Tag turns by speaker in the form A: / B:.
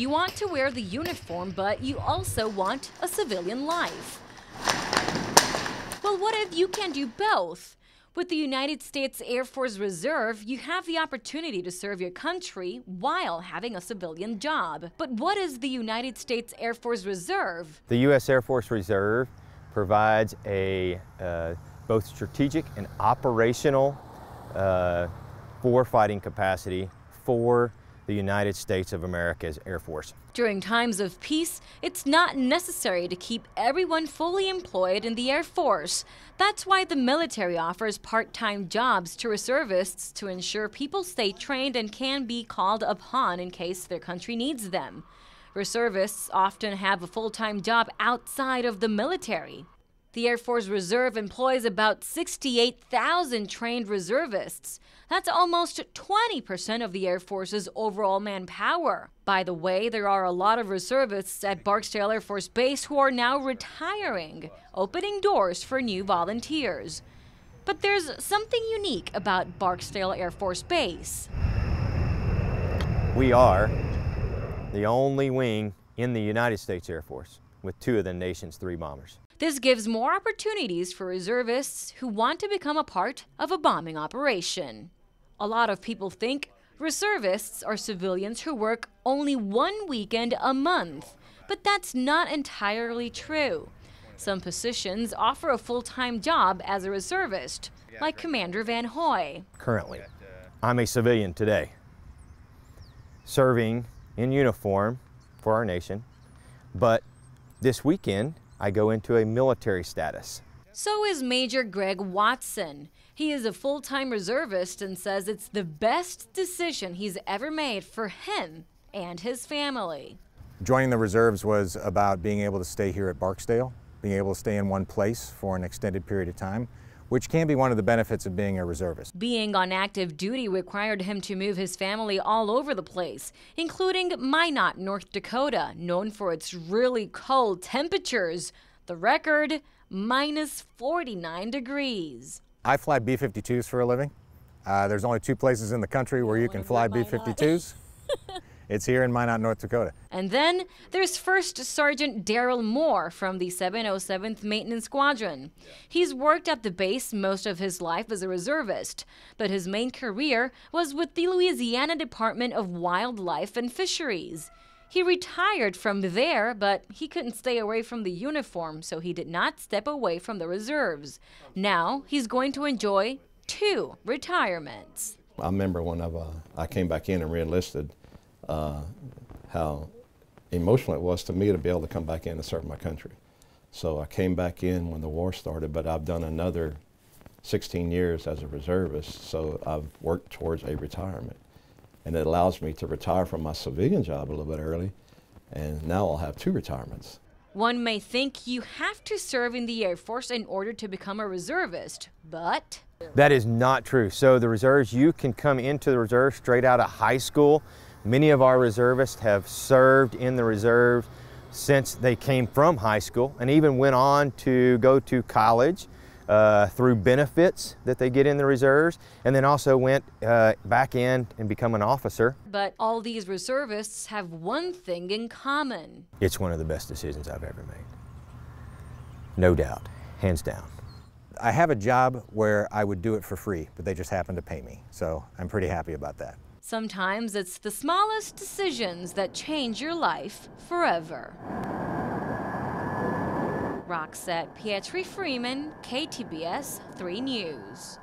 A: You want to wear the uniform, but you also want a civilian life. Well, what if you can do both? With the United States Air Force Reserve, you have the opportunity to serve your country while having a civilian job. But what is the United States Air Force Reserve?
B: The U.S. Air Force Reserve provides a both strategic and operational warfighting capacity for the United States of America's Air Force.
A: During times of peace, it's not necessary to keep everyone fully employed in the Air Force. That's why the military offers part-time jobs to reservists to ensure people stay trained and can be called upon in case their country needs them. Reservists often have a full-time job outside of the military. The Air Force Reserve employs about 68,000 trained reservists. That's almost 20% of the Air Force's overall manpower. By the way, there are a lot of reservists at Barksdale Air Force Base who are now retiring, opening doors for new volunteers. But there's something unique about Barksdale Air Force Base.
B: We are the only wing in the United States Air Force with 2 of the nation's 3 bombers.
A: This gives more opportunities for reservists who want to become a part of a bombing operation. A lot of people think reservists are civilians who work only 1 weekend a month, but that's not entirely true. Some positions offer a full-time job as a reservist, like Commander Van Hoy.
B: Currently, I'm a civilian today, serving in uniform for our nation, but this weekend, I go into a military status.
A: So is Major Greg Watson. He is a full-time reservist and says it's the best decision he's ever made for him and his family.
C: Joining the reserves was about being able to stay here at Barksdale, being able to stay in one place for an extended period of time, which can be one of the benefits of being a reservist.
A: Being on active duty required him to move his family all over the place, including Minot, North Dakota, known for its really cold temperatures. The record, minus 49 degrees.
C: I fly B-52s for a living. There's only 2 places in the country where you can fly B-52s. It's here in Minot, North Dakota.
A: And then there's First Sergeant Daryl Moore from the 707th Maintenance Squadron. He's worked at the base most of his life as a reservist, but his main career was with the Louisiana Department of Wildlife and Fisheries. He retired from there, but he couldn't stay away from the uniform, so he did not step away from the reserves. Now he's going to enjoy 2 retirements.
D: I remember when I came back in and re-enlisted, how emotional it was to me to be able to come back in and serve my country. So I came back in when the war started, but I've done another 16 years as a reservist, so I've worked towards a retirement. And it allows me to retire from my civilian job a little bit early, and now I'll have 2 retirements.
A: One may think you have to serve in the Air Force in order to become a reservist, but
B: That is not true. So the reserves, you can come into the reserve straight out of high school. Many of our reservists have served in the reserve since they came from high school and even went on to go to college through benefits that they get in the reserves, and then also went back in and become an officer.
A: But all these reservists have one thing in common.
B: It's one of the best decisions I've ever made. No doubt, hands down.
C: I have a job where I would do it for free, but they just happen to pay me, so I'm pretty happy about that.
A: Sometimes it's the smallest decisions that change your life forever. Roxette Pietri-Freeman, KTBS 3 News.